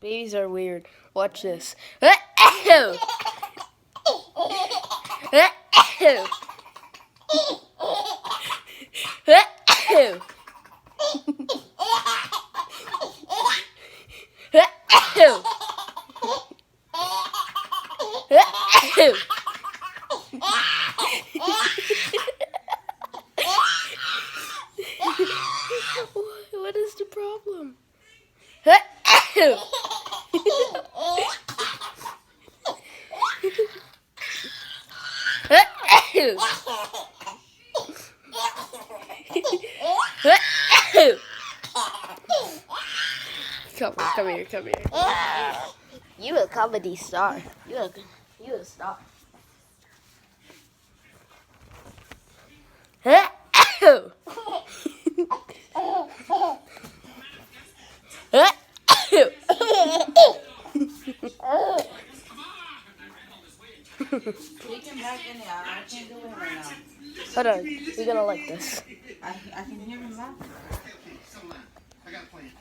Babies are weird. Watch this. What is the problem? Come here. You a comedy star. You a star. Take him back in there. I can't do it right now. Hold on. We're gonna like this. I can hear him laughing. I got a plan.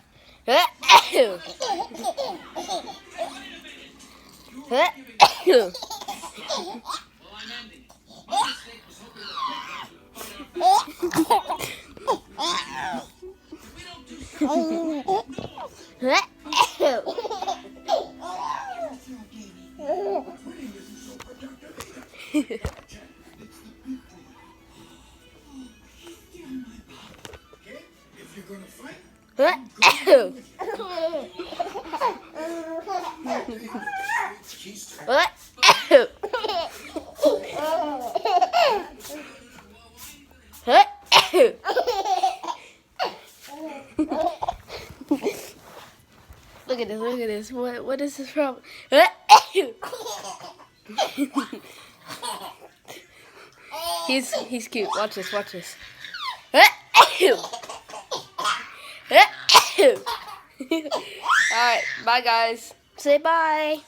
If you're gonna fight, Look at this. What is this problem? He's cute. Watch this. Alright, bye guys. Say bye.